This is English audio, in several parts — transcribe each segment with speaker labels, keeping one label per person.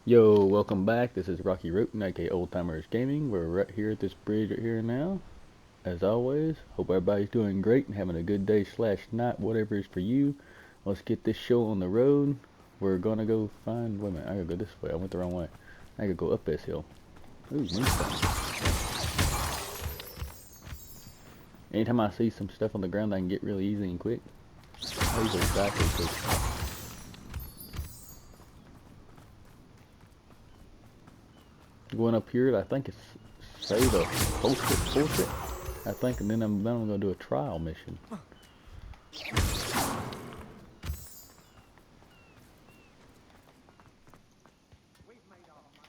Speaker 1: Yo, welcome back. This is Rocky Roten, aka Old Timers Gaming. We're right here at this bridge right here now. As always, hope everybody's doing great and having a good day slash night, whatever is for you. Let's get this show on the road. We're gonna go find. Wait a minute, I gotta go this way. I went the wrong way. I gotta go up this hill. Ooh, moonstone. Anytime I see some stuff on the ground, I can get really easy and quick. I usually backwards. Going up here, I think it's save a portrait. I think, and then I'm gonna do a trial mission.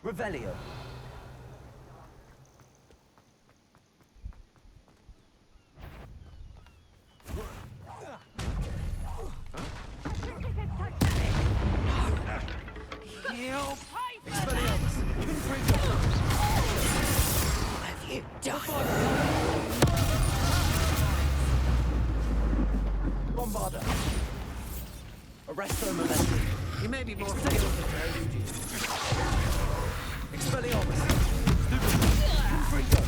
Speaker 2: Revelio. Bombarder. Arresto momentum.
Speaker 3: He may be more stable than Perugin.
Speaker 2: Expelliarmus. Stupid. Freedom.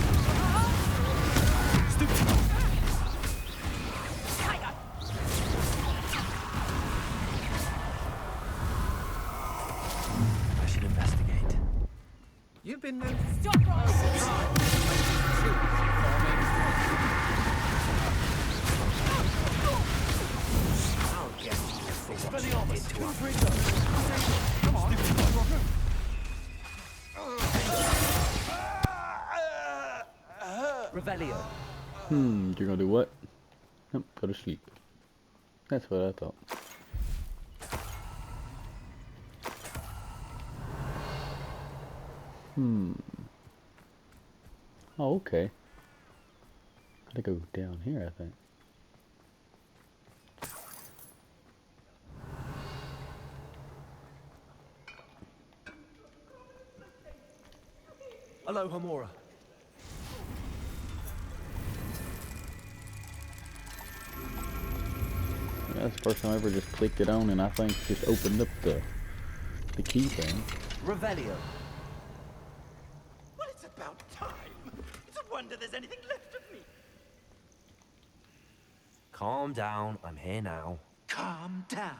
Speaker 2: Stupid. I should investigate.
Speaker 3: You've been known to stop I'll get you for what you did to us. Come on.
Speaker 2: Revelio.
Speaker 1: You're gonna do what? Nope, go to sleep. That's what I thought. Oh, okay. Gotta go down here, I think.
Speaker 2: Hello, Homora.
Speaker 1: Yeah, that's the first time I ever just clicked it on and I think just opened up the key thing.
Speaker 2: Revelio.
Speaker 4: Well, it's about time. It's a wonder there's anything left of me.
Speaker 2: Calm down. I'm here now.
Speaker 4: Calm down.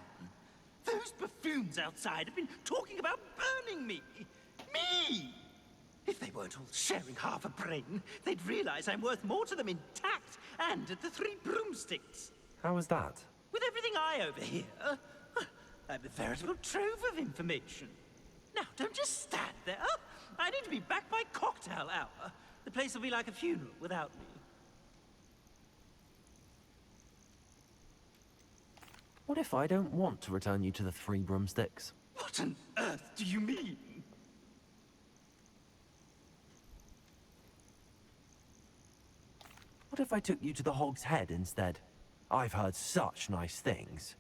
Speaker 4: Those buffoons outside have been talking about burning me. Me! If they weren't all sharing half a brain, they'd realize I'm worth more to them intact and at the Three Broomsticks.
Speaker 2: How was that?
Speaker 4: With everything I overhear, I'm a veritable trove of information. Now, don't just stand there. I need to be back by cocktail hour. The place will be like a funeral without me.
Speaker 2: What if I don't want to return you to the Three Broomsticks?
Speaker 4: What on earth do you mean?
Speaker 2: What if I took you to the Hog's Head instead? I've heard such nice things.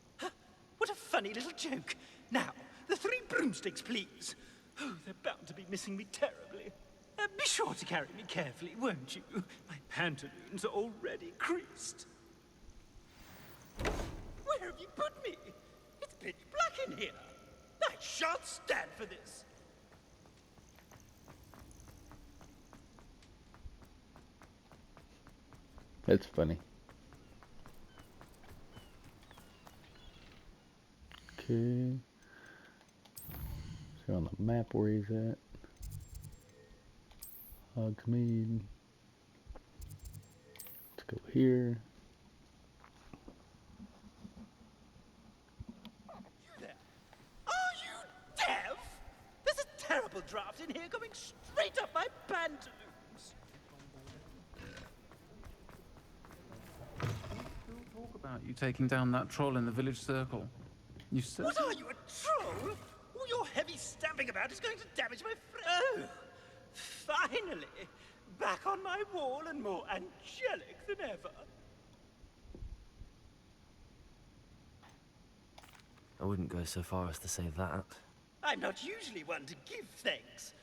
Speaker 4: What a funny little joke. Now, the Three Broomsticks, please. Oh, they're bound to be missing me terribly. Be sure to carry me carefully, won't you? My pantaloons are already creased. Where have you put me? It's pitch black in here. I shan't stand for this.
Speaker 1: That's funny. Okay. See on the map where he's at. Hogsmeade. Let's go here.
Speaker 4: You there? Are you deaf? There's a terrible draft in here coming straight up my pantaloons.
Speaker 5: Talk about you taking down that troll in the village circle. You said.
Speaker 4: What are you, a troll? All your heavy stamping about is going to damage my Oh, finally. Back on my wall and more angelic than ever.
Speaker 2: I wouldn't go so far as to say that.
Speaker 4: I'm not usually one to give thanks.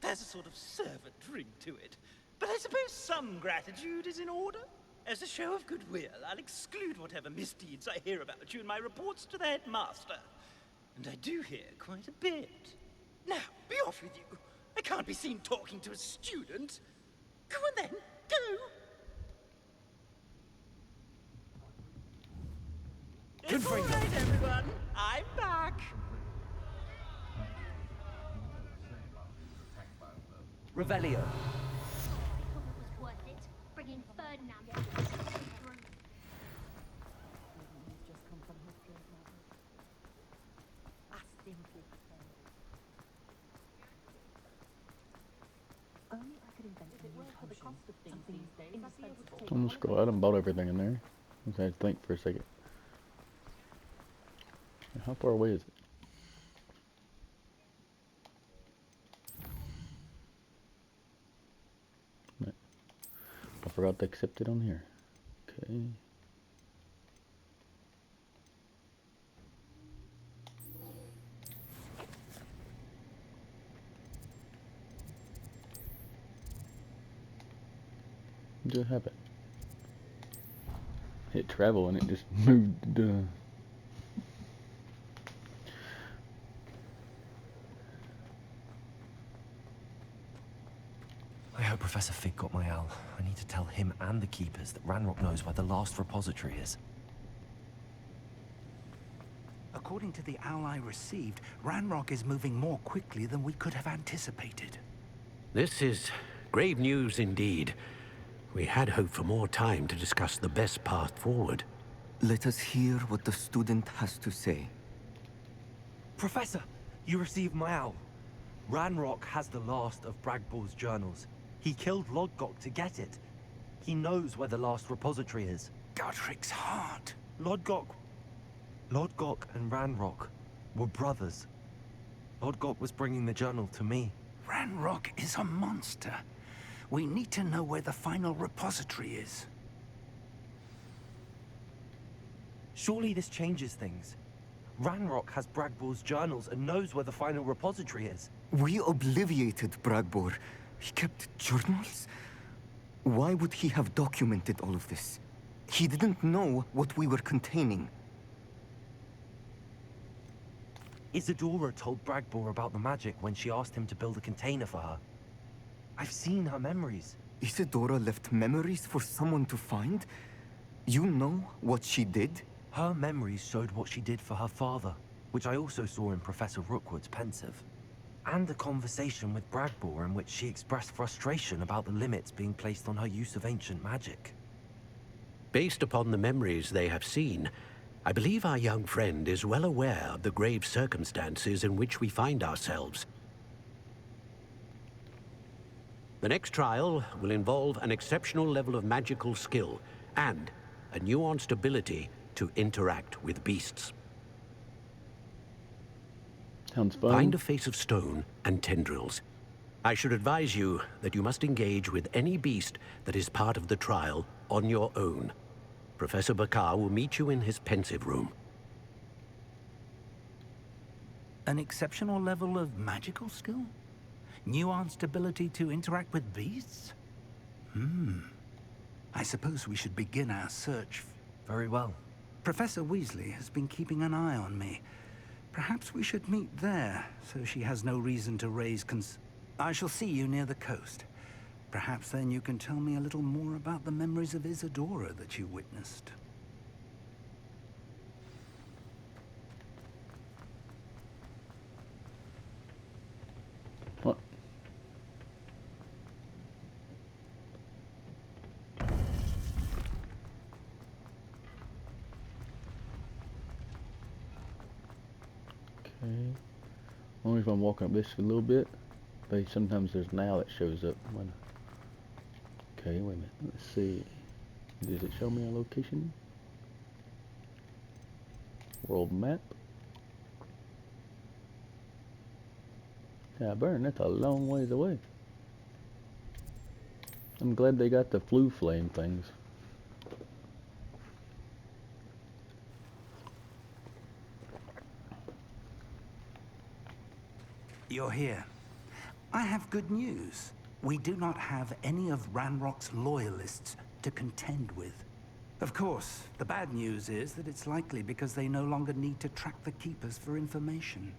Speaker 4: There's a sort of servant ring to it. But I suppose some gratitude is in order. As a show of goodwill, I'll exclude whatever misdeeds I hear about you in my reports to the headmaster. And I do hear quite a bit. Now, be off with you. I can't be seen talking to a student. Go on then, go. It's all right, everyone. I'm back.
Speaker 2: Revelio.
Speaker 6: I hope it was worth it, bringing Ferdinand back to the group.
Speaker 1: I'm gonna scroll. I done bought everything in there. I had to think for a second. How far away is it? No. I forgot to accept it on here. Okay. Just happened. Hit travel and it just moved.
Speaker 2: I hope Professor Fig got my owl. I need to tell him and the Keepers that Ranrock knows where the last repository is.
Speaker 3: According to the owl I received, Ranrock is moving more quickly than we could have anticipated.
Speaker 7: This is grave news indeed. We had hoped for more time to discuss the best path forward.
Speaker 8: Let us hear what the student has to say.
Speaker 2: Professor, you received my owl. Ranrock has the last of Bragbor's journals. He killed Lodgok to get it. He knows where the last repository is.
Speaker 3: Godric's heart.
Speaker 2: Lodgok and Ranrock were brothers. Lodgok was bringing the journal to me.
Speaker 3: Ranrock is a monster. We need to know where the final repository is.
Speaker 2: Surely this changes things. Ranrock has Bragbor's journals and knows where the final repository is.
Speaker 8: We obliviated Bragbor. He kept journals? Why would he have documented all of this? He didn't know what we were containing.
Speaker 2: Isadora told Bragbor about the magic when she asked him to build a container for her. I've seen her memories.
Speaker 8: Isadora left memories for someone to find? You know what she did?
Speaker 2: Her memories showed what she did for her father, which I also saw in Professor Rookwood's pensive. And a conversation with Bragbor in which she expressed frustration about the limits being placed on her use of ancient magic.
Speaker 7: Based upon the memories they have seen, I believe our young friend is well aware of the grave circumstances in which we find ourselves. The next trial will involve an exceptional level of magical skill and a nuanced ability to interact with beasts.
Speaker 1: Sounds fun.
Speaker 7: Find a face of stone and tendrils. I should advise you that you must engage with any beast that is part of the trial on your own. Professor Bakar will meet you in his pensive room.
Speaker 3: An exceptional level of magical skill? Nuanced ability to interact with beasts? I suppose we should begin our search.
Speaker 2: Very well.
Speaker 3: Professor Weasley has been keeping an eye on me. Perhaps we should meet there, so she has no reason to raise I shall see you near the coast. Perhaps then you can tell me a little more about the memories of Isadora that you witnessed.
Speaker 1: What? Okay. Only if I'm walking up this a little bit. But sometimes there's an owl that shows up. Okay, wait a minute. Let's see. Does it show me a location? World map. Yeah, burn. That's a long ways away. I'm glad they got the flu flame things.
Speaker 3: You're here. I have good news. We do not have any of Ranrock's loyalists to contend with. Of course, the bad news is that it's likely because they no longer need to track the Keepers for information.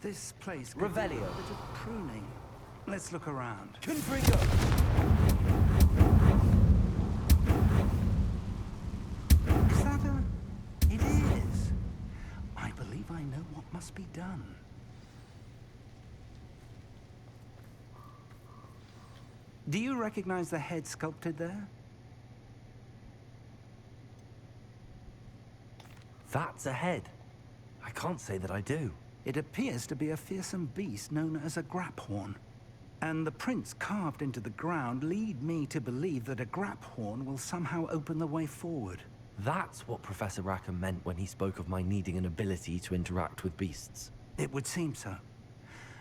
Speaker 3: This place could
Speaker 2: Revelio.
Speaker 3: do a bit of pruning. Let's look around.
Speaker 2: Confringo!
Speaker 3: Is that a... It is. I believe I know what must be done. Do you recognize the head sculpted there?
Speaker 2: That's a head. I can't say that I do.
Speaker 3: It appears to be a fearsome beast known as a graphorn. And the prints carved into the ground lead me to believe that a graphorn will somehow open the way forward.
Speaker 2: That's what Professor Rackham meant when he spoke of my needing an ability to interact with beasts.
Speaker 3: It would seem so.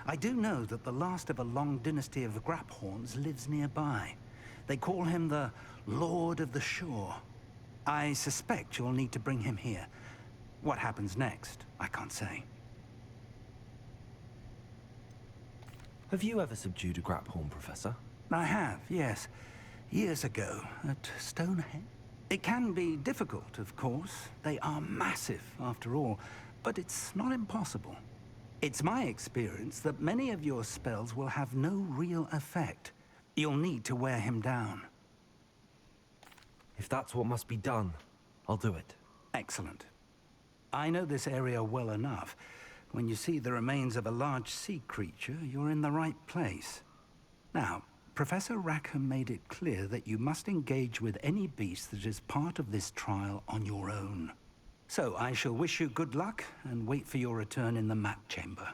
Speaker 3: I do know that the last of a long dynasty of graphorns lives nearby. They call him the Lord of the Shore. I suspect you'll need to bring him here. What happens next, I can't say.
Speaker 2: Have you ever subdued a graphorn, Professor?
Speaker 3: I have, yes. Years ago, at Stonehenge. It can be difficult, of course. They are massive, after all, but it's not impossible. It's my experience that many of your spells will have no real effect. You'll need to wear him down.
Speaker 2: If that's what must be done, I'll do it.
Speaker 3: Excellent. I know this area well enough. When you see the remains of a large sea creature, you're in the right place. Now, Professor Rackham made it clear that you must engage with any beast that is part of this trial on your own. So I shall wish you good luck and wait for your return in the map chamber.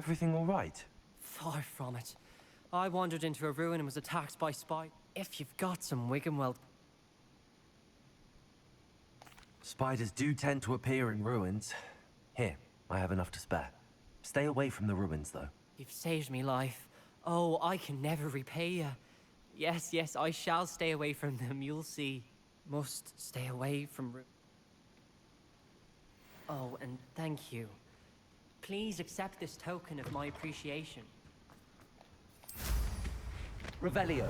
Speaker 2: Everything all right?
Speaker 9: Far from it. I wandered into a ruin and was attacked by spiders. If you've got some Wigan, well...
Speaker 2: Spiders do tend to appear in ruins. Here, I have enough to spare. Stay away from the ruins, though.
Speaker 9: You've saved me life. Oh, I can never repay you. Yes, yes, I shall stay away from them, you'll see. Must stay away from Oh, and thank you. Please accept this token of my appreciation.
Speaker 2: Revelio.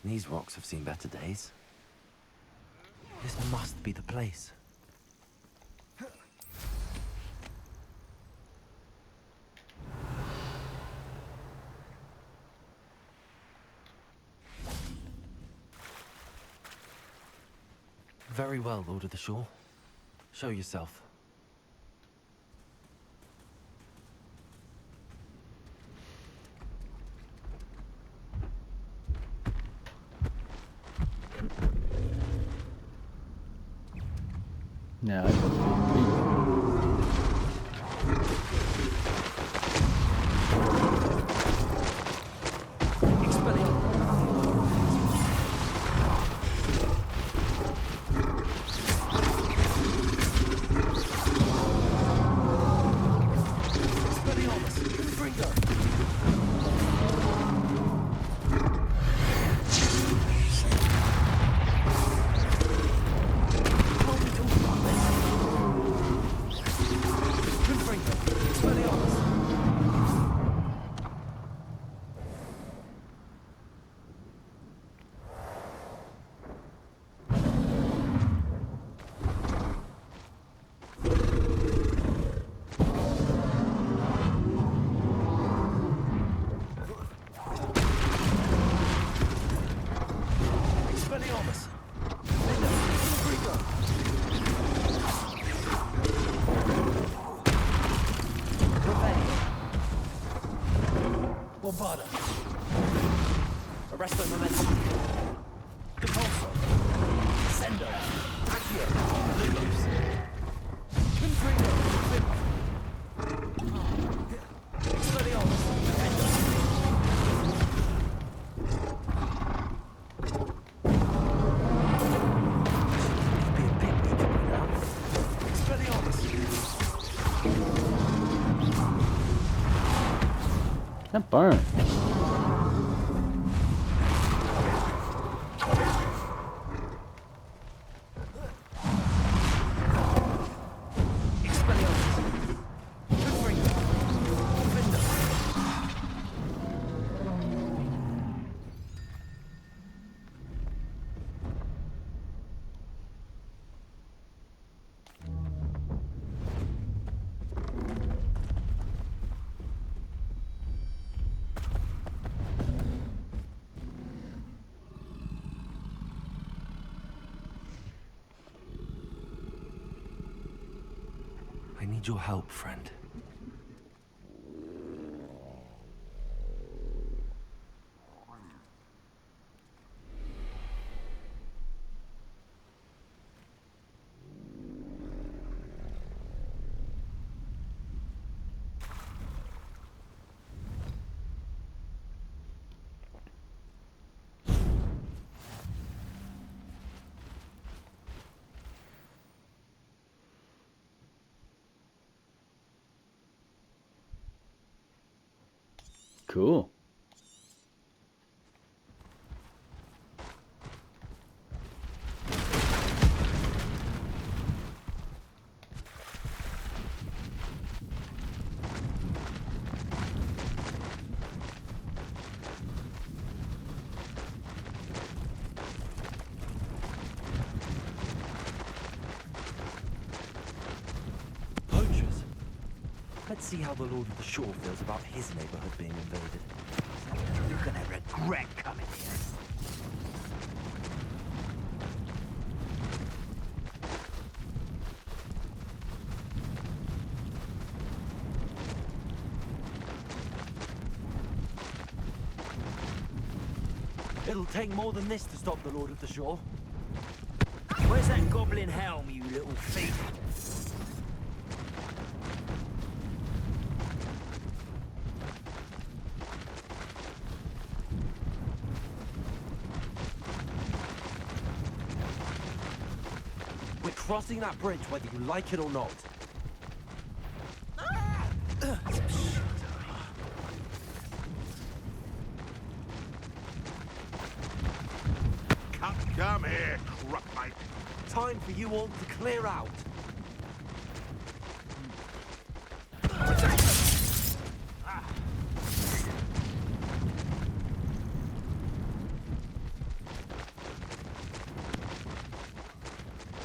Speaker 2: These rocks have seen better days. This must be the place. Very well, Lord of the Shore. Show yourself.
Speaker 1: Now I must be
Speaker 2: Arresto momentum. Impulso. Sendo. Accio. Lulus. Confringo. Expelliarmus. Defendo. Be a bit weak
Speaker 1: That burn.
Speaker 2: I need your help, friend.
Speaker 1: Cool.
Speaker 2: Poachers? Let's see how the Lord of the Shore feels about his neighborhood being invaded.
Speaker 4: You're gonna regret coming here.
Speaker 2: It'll take more than this to stop the Lord of the Shore.
Speaker 4: Where's that goblin helm, you little thief?
Speaker 2: We're crossing that bridge whether you like it or not.
Speaker 10: Come here, crupmate.
Speaker 2: Time for you all to clear out.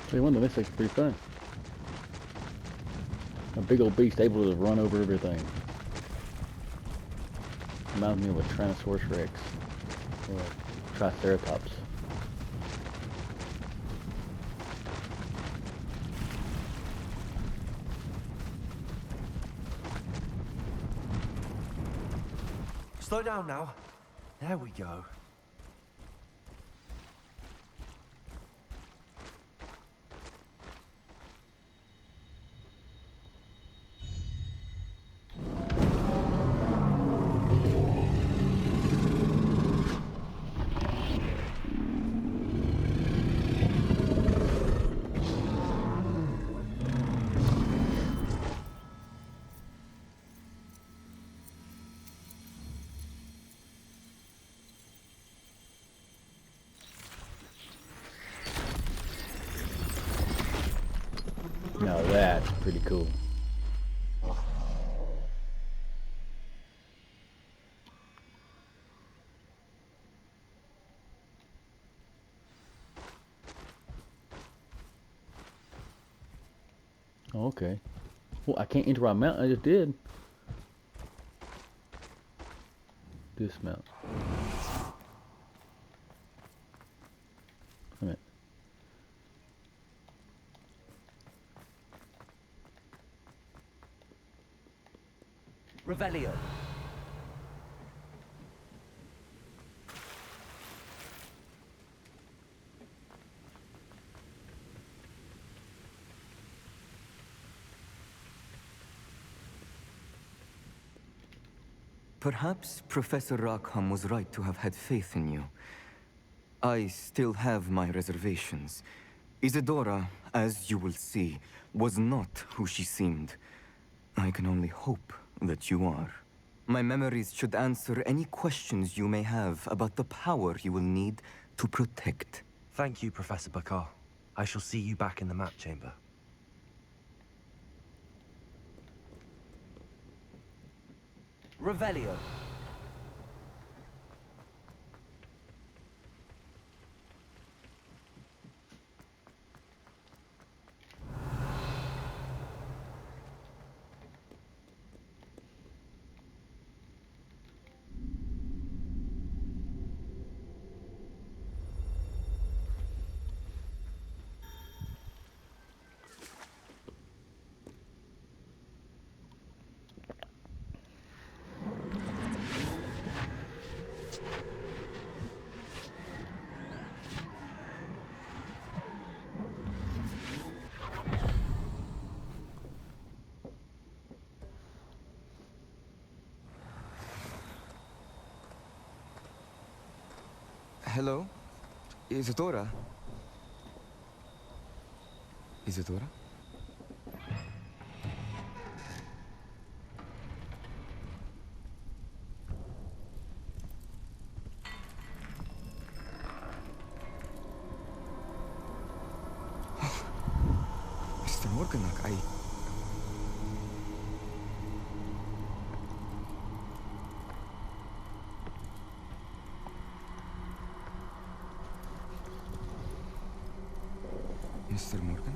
Speaker 1: Tell you one, this looks pretty fun. A big old beast able to run over everything. Reminds me of a Tyrannosaurus Rex. Or a Triceratops.
Speaker 2: Slow down now. There we go.
Speaker 1: Now that's pretty cool. Oh, okay. Well, I can't enter my mount. I just did. Dismount. Wait a minute.
Speaker 2: Revelio.
Speaker 8: Perhaps Professor Rackham was right to have had faith in you. I still have my reservations. Isadora, as you will see, was not who she seemed. I can only hope that you are. My memories should answer any questions you may have about the power you will need to protect.
Speaker 2: Thank you, Professor Bakar. I shall see you back in the map chamber.
Speaker 9: Revelio.
Speaker 8: Hello? Isadora? Isadora? Mr. Morganach, Mr. Morgan?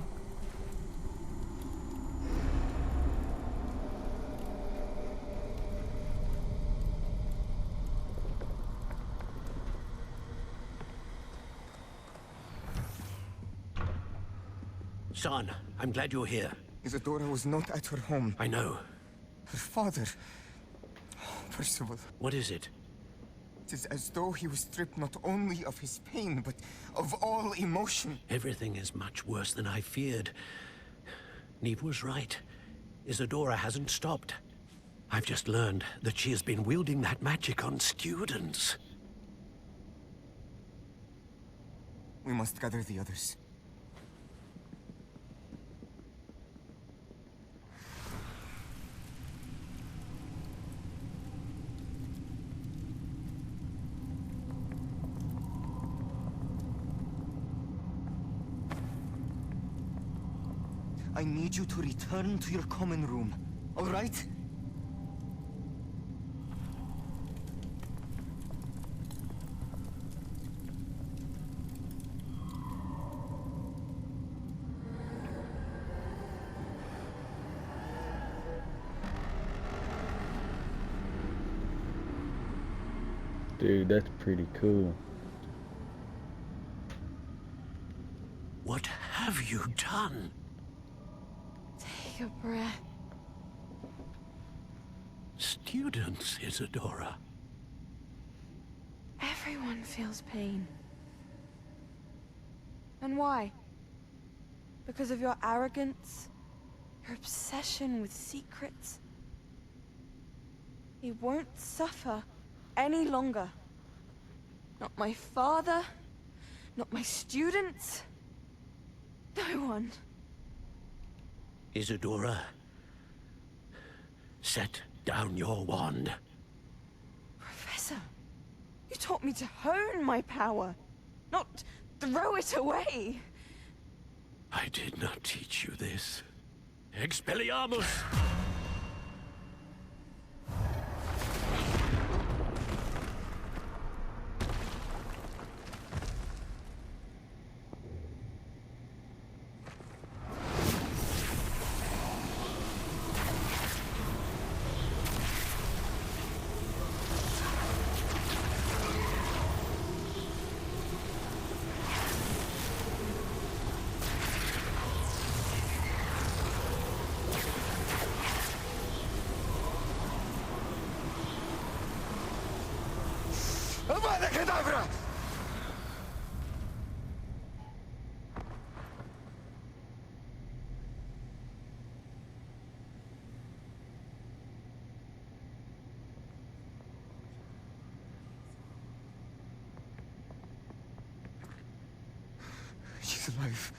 Speaker 7: Son, I'm glad you're here.
Speaker 8: Isadora was not at her home.
Speaker 7: I know.
Speaker 8: Her father... Percival.
Speaker 7: What is it?
Speaker 8: It is as though he was stripped not only of his pain, but of all emotion.
Speaker 7: Everything is much worse than I feared. Neve was right. Isadora hasn't stopped. I've just learned that she has been wielding that magic on students.
Speaker 8: We must gather the others. I need you to return to your common room, all right?
Speaker 1: Dude, that's pretty cool.
Speaker 7: What have you done?
Speaker 11: Take a breath.
Speaker 7: Students, Isadora.
Speaker 11: Everyone feels pain. And why? Because of your arrogance? Your obsession with secrets? He won't suffer any longer. Not my father, not my students, no one.
Speaker 7: Isadora, set down your wand.
Speaker 11: Professor, you taught me to hone my power, not throw it away.
Speaker 7: I did not teach you this. Expelliarmus!
Speaker 8: Avada Kedavra! She's alive.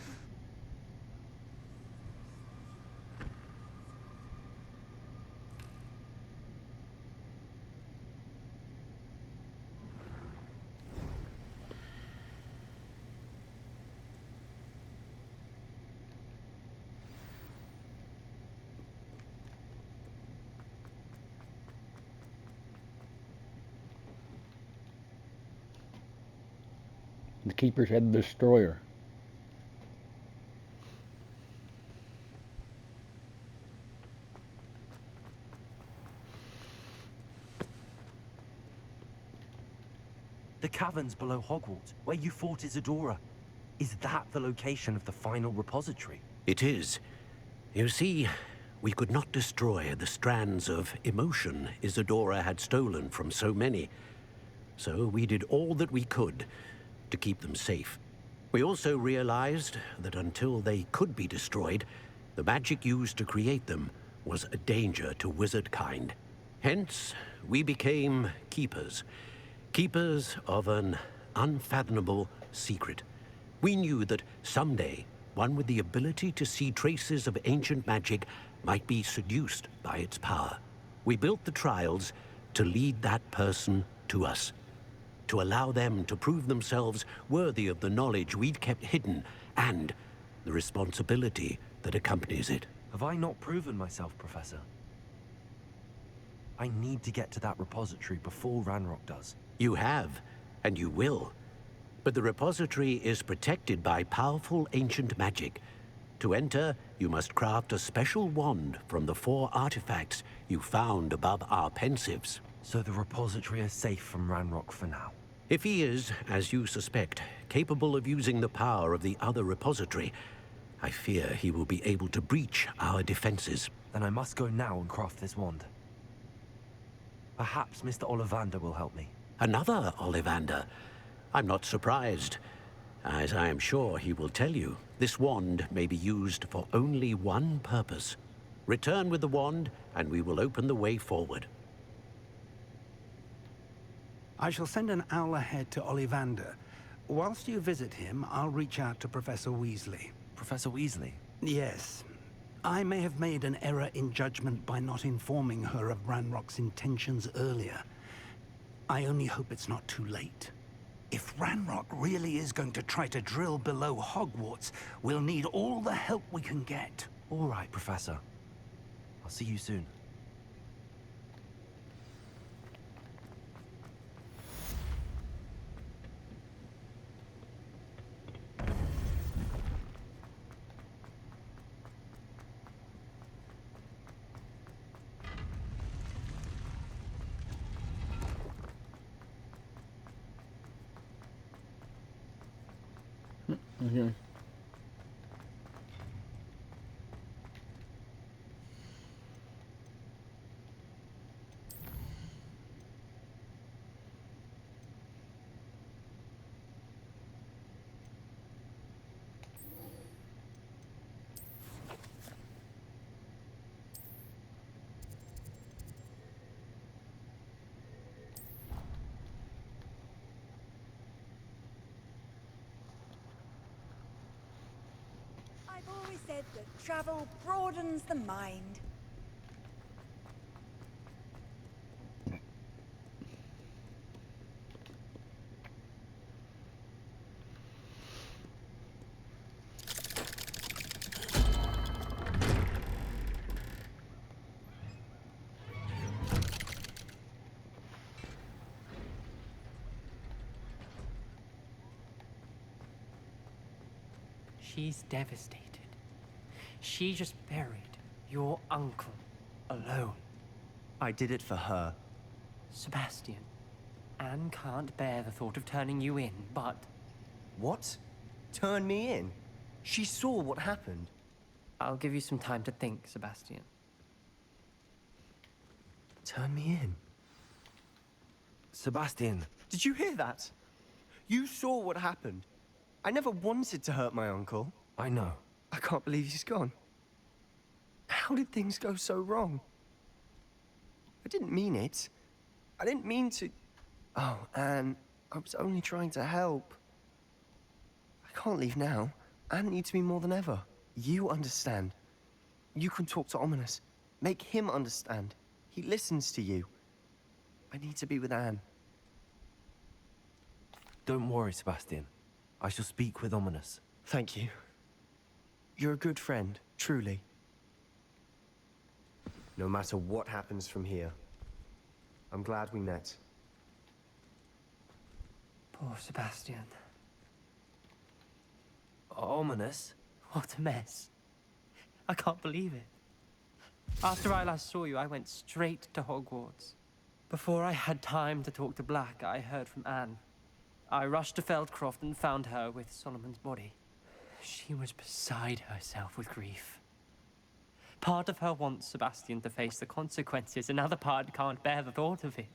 Speaker 1: keepers had the destroyer.
Speaker 2: The caverns below Hogwarts, where you fought Isadora. Is that the location of the final repository?
Speaker 7: It is. You see, we could not destroy the strands of emotion Isadora had stolen from so many. So we did all that we could to keep them safe. We also realized that until they could be destroyed, the magic used to create them was a danger to wizard kind. Hence, we became keepers. Keepers of an unfathomable secret. We knew that someday, one with the ability to see traces of ancient magic might be seduced by its power. We built the trials to lead that person to us, to allow them to prove themselves worthy of the knowledge we'd kept hidden and the responsibility that accompanies it.
Speaker 2: Have I not proven myself, Professor? I need to get to that repository before Ranrock does.
Speaker 7: You have, and you will. But the repository is protected by powerful ancient magic. To enter, you must craft a special wand from the 4 artifacts you found above our pensives.
Speaker 2: So the repository is safe from Ranrock for now?
Speaker 7: If he is, as you suspect, capable of using the power of the other repository, I fear he will be able to breach our defenses.
Speaker 2: Then I must go now and craft this wand. Perhaps Mr. Ollivander will help me.
Speaker 7: Another Ollivander? I'm not surprised. As I am sure he will tell you, this wand may be used for only one purpose. Return with the wand, and we will open the way forward.
Speaker 3: I shall send an owl ahead to Ollivander. Whilst you visit him, I'll reach out to Professor Weasley.
Speaker 2: Professor Weasley?
Speaker 3: Yes. I may have made an error in judgment by not informing her of Ranrock's intentions earlier. I only hope it's not too late. If Ranrock really is going to try to drill below Hogwarts, we'll need all the help we can get.
Speaker 2: All right, Professor. I'll see you soon.
Speaker 1: Okay.
Speaker 12: I've always said that travel broadens the mind.
Speaker 9: She's devastated. She just buried your uncle alone.
Speaker 13: I did it for her.
Speaker 9: Sebastian, Anne can't bear the thought of turning you in, but...
Speaker 13: What? Turn me in? She saw what happened.
Speaker 9: I'll give you some time to think, Sebastian.
Speaker 13: Turn me in?
Speaker 2: Sebastian.
Speaker 13: Did you hear that? You saw what happened. I never wanted to hurt my uncle.
Speaker 2: I know.
Speaker 13: I can't believe he's gone. How did things go so wrong? I didn't mean it. I didn't mean to... Oh, Anne, I was only trying to help. I can't leave now. Anne needs me more than ever. You understand. You can talk to Ominous. Make him understand. He listens to you. I need to be with Anne.
Speaker 2: Don't worry, Sebastian. I shall speak with Ominous.
Speaker 13: Thank you. You're a good friend, truly. No matter what happens from here, I'm glad we met.
Speaker 9: Poor Sebastian.
Speaker 2: ominous.
Speaker 9: What a mess. I can't believe it. After I last saw you, I went straight to Hogwarts. Before I had time to talk to Black, I heard from Anne. I rushed to Feldcroft and found her with Solomon's body. She was beside herself with grief. Part of her wants Sebastian to face the consequences, another part can't bear the thought of it.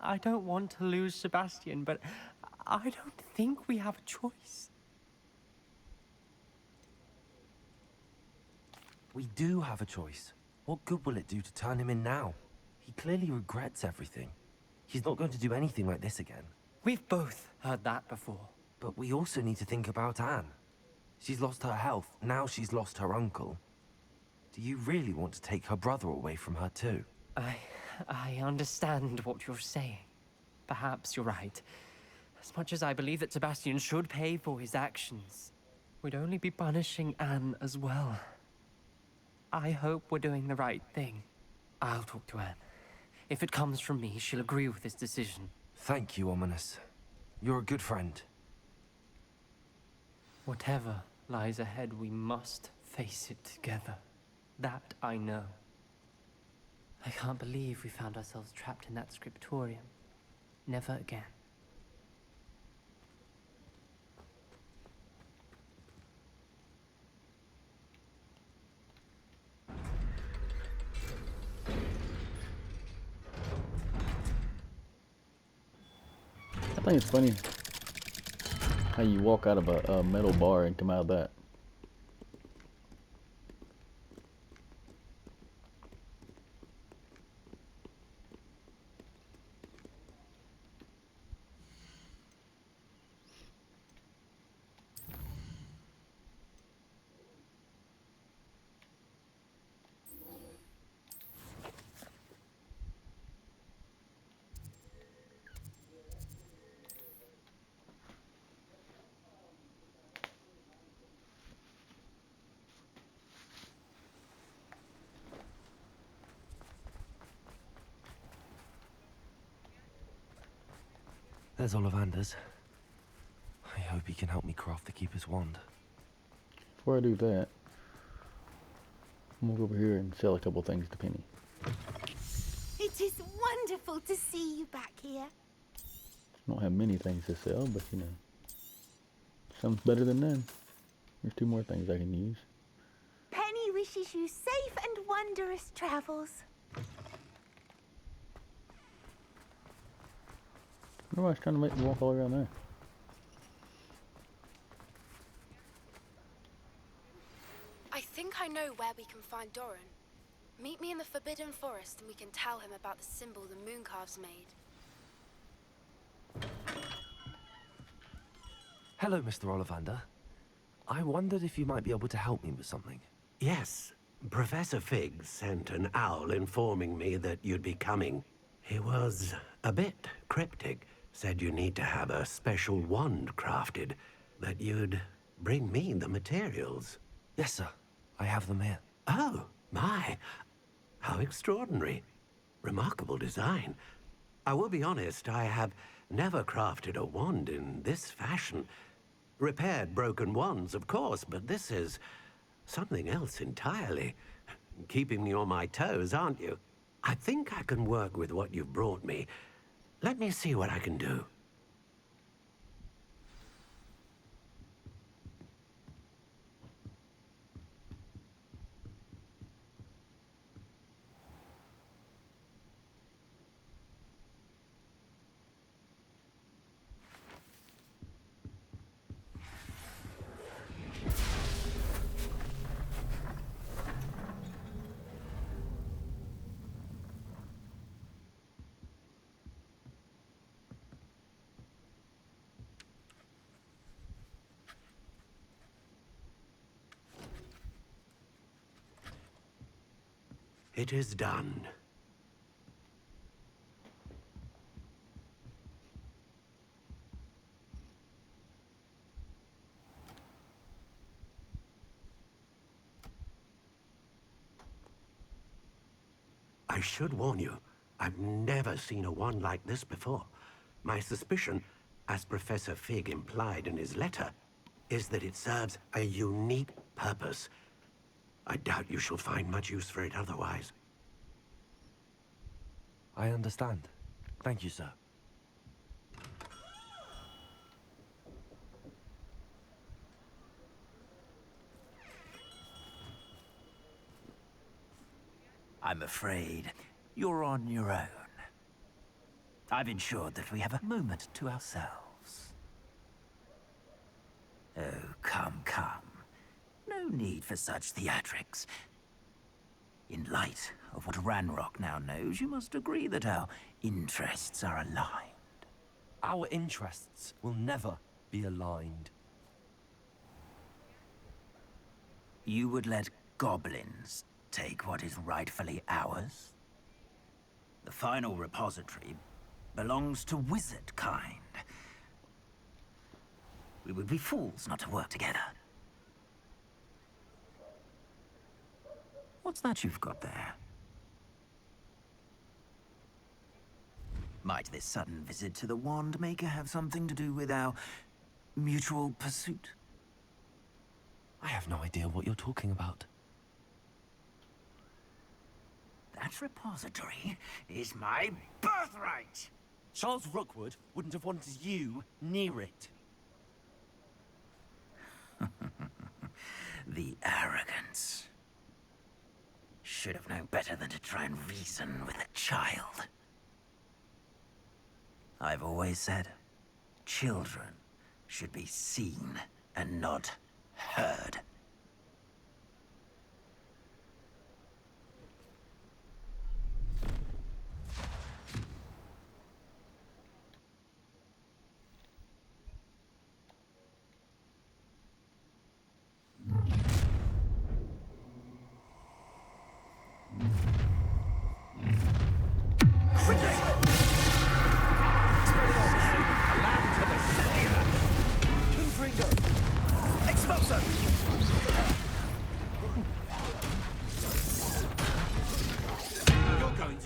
Speaker 9: I don't want to lose Sebastian, but I don't think we have a choice.
Speaker 2: We do have a choice. What good will it do to turn him in now? He clearly regrets everything. He's not going to do anything like this again.
Speaker 9: We've both heard that before.
Speaker 2: But we also need to think about Anne. She's lost her health, now she's lost her uncle. Do you really want to take her brother away from her too?
Speaker 9: I understand what you're saying. Perhaps you're right. As much as I believe that Sebastian should pay for his actions, we'd only be punishing Anne as well. I hope we're doing the right thing. I'll talk to Anne. If it comes from me, she'll agree with this decision.
Speaker 2: Thank you, Ominous. You're a good friend.
Speaker 9: Whatever lies ahead, we must face it together. That I know. I can't believe we found ourselves trapped in that scriptorium. Never again.
Speaker 1: I think it's funny how you walk out of a metal bar and come out of that.
Speaker 2: There's Ollivander's. I hope he can help me craft the Keeper's wand.
Speaker 1: Before I do that, I'm gonna go over here and sell a couple things to Penny.
Speaker 6: It is wonderful to see you back here.
Speaker 1: I don't have many things to sell, but you know, some's better than none. There's 2 more things I can use.
Speaker 6: Penny wishes you safe and wondrous travels.
Speaker 1: Remember I was trying to make me walk all around there.
Speaker 14: I think I know where we can find Doran. Meet me in the Forbidden Forest and we can tell him about the symbol the Mooncalves made.
Speaker 2: Hello, Mr. Ollivander. I wondered if you might be able to help me with something.
Speaker 7: Yes, Professor Fig sent an owl informing me that you'd be coming. He was a bit cryptic, said you need to have a special wand crafted, that you'd bring me the materials.
Speaker 2: Yes, sir. I have them here.
Speaker 7: Oh, my. How extraordinary. Remarkable design. I will be honest, I have never crafted a wand in this fashion. Repaired broken wands, of course, but this is something else entirely. Keeping me on my toes, aren't you? I think I can work with what you've brought me. Let me see what I can do. It is done. I should warn you, I've never seen a wand like this before. My suspicion, as Professor Fig implied in his letter, is that it serves a unique purpose. I doubt you shall find much use for it otherwise.
Speaker 2: I understand. Thank you, sir.
Speaker 4: I'm afraid you're on your own. I've ensured that we have a moment to ourselves. Oh, come, come. No need for such theatrics. In light of what Ranrock now knows, you must agree that our interests are aligned.
Speaker 2: Our interests will never be aligned.
Speaker 4: You would let goblins take what is rightfully ours? The final repository belongs to wizard kind. We would be fools not to work together. What's that you've got there? Might this sudden visit to the Wand Maker have something to do with our mutual pursuit?
Speaker 2: I have no idea what you're talking about.
Speaker 4: That repository is my birthright!
Speaker 2: Charles Rookwood wouldn't have wanted you near it.
Speaker 4: The arrogance. Should have known better than to try and reason with a child. I've always said, children should be seen and not heard.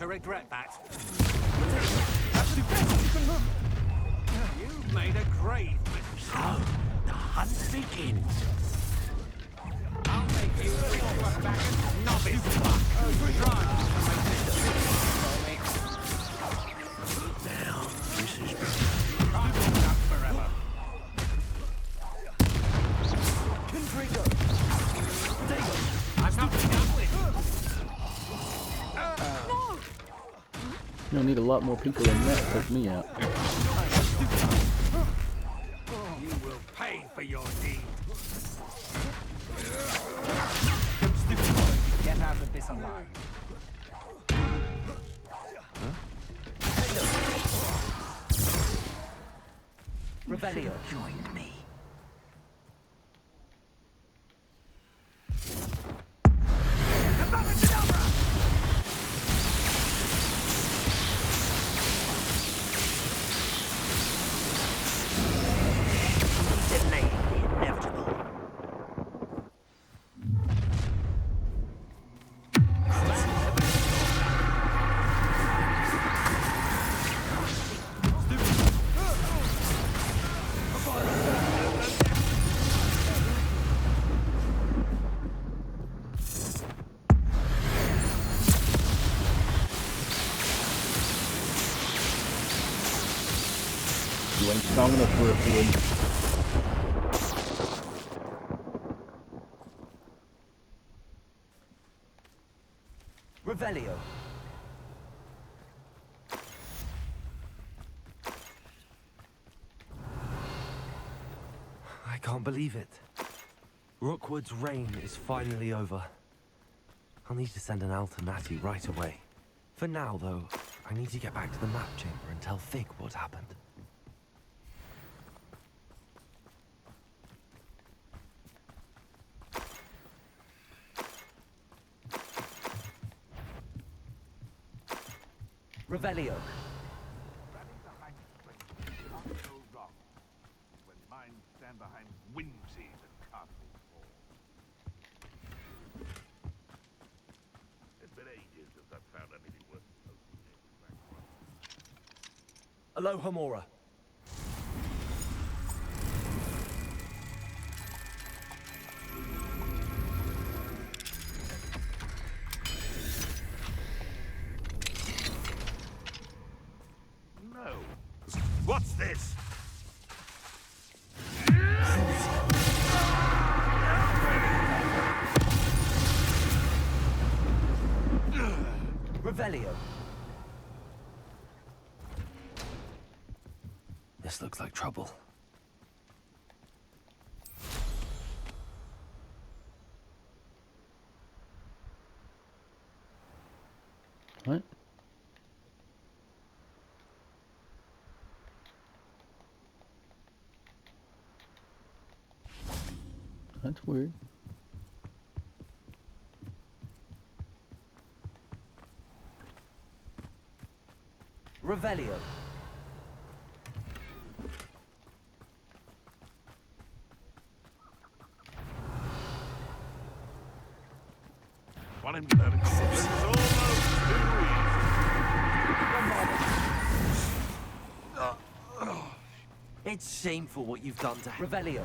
Speaker 15: Regret that. You've made a grave mistake.
Speaker 7: So, the hunt begins.
Speaker 15: I'll make you work back as novice.
Speaker 7: Now, this is...
Speaker 15: I won't last forever. I'm not done with.
Speaker 1: You'll need a lot more people than that to take me out.
Speaker 15: You will pay for your deed. Get out of this alive.
Speaker 4: Revelio joined me.
Speaker 1: You ain't strong enough for it, Floyd.
Speaker 2: Revelio. I can't believe it. Rookwood's reign is finally over. I'll need to send an Alternati right away. For now, though, I need to get back to the map chamber and tell Fig what happened. Revelio.
Speaker 10: Running behind strength can't go wrong. When minds stand behind whimsies and castles fall. It's been ages since I've found anything worth posting.
Speaker 2: Aloha Mora. Revelio. This looks like trouble.
Speaker 1: What? That's weird.
Speaker 2: Revelio.
Speaker 10: Want him to have it. This is almost too easy.
Speaker 2: It's shameful what you've done to Revelio.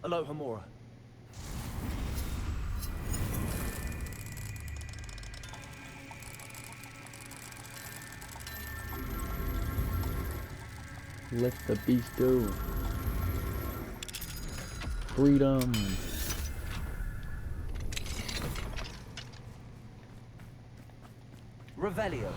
Speaker 2: Aloha Mora.
Speaker 1: Let the beast go. Freedom.
Speaker 2: Revelio.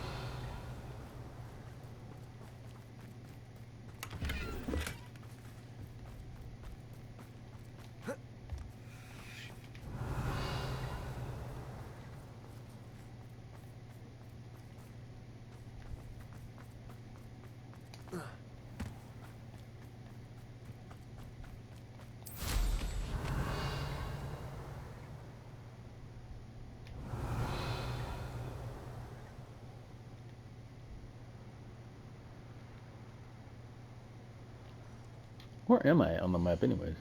Speaker 1: Where am I on the map anyways?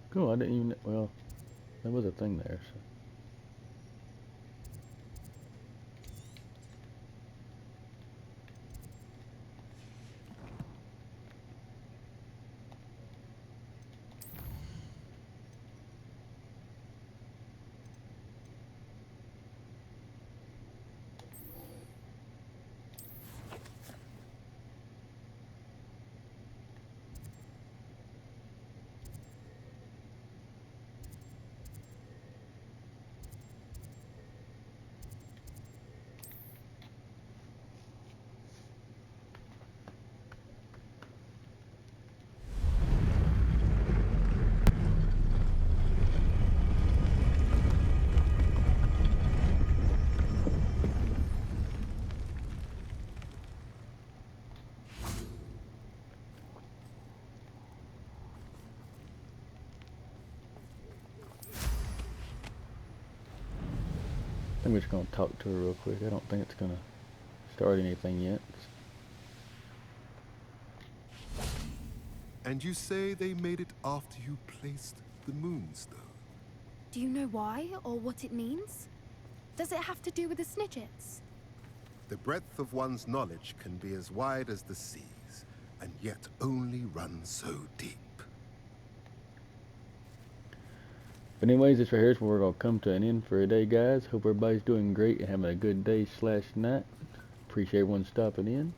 Speaker 1: Cool, I didn't even, well, there was a thing there, so. I think we're just gonna talk to her real quick. I don't think it's gonna start anything yet.
Speaker 16: And you say they made it after you placed the moonstone?
Speaker 14: Do you know why or what it means? Does it have to do with the Snidgets?
Speaker 16: The breadth of one's knowledge can be as wide as the seas, and yet only run so deep.
Speaker 1: But anyways, this right here is where we're going to come to an end for a day, guys. Hope everybody's doing great and having a good day / night. Appreciate everyone stopping in.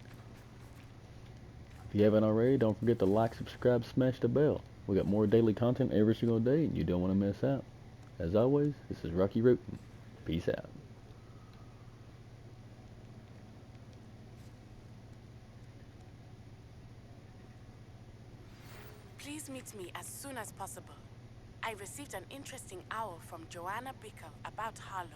Speaker 1: If you haven't already, don't forget to like, subscribe, smash the bell. We got more daily content every single day, and you don't want to miss out. As always, this is Rocky Rootin'. Peace out.
Speaker 17: Please meet me as soon as possible. I received an interesting owl from Joanna Bickle about Harlow.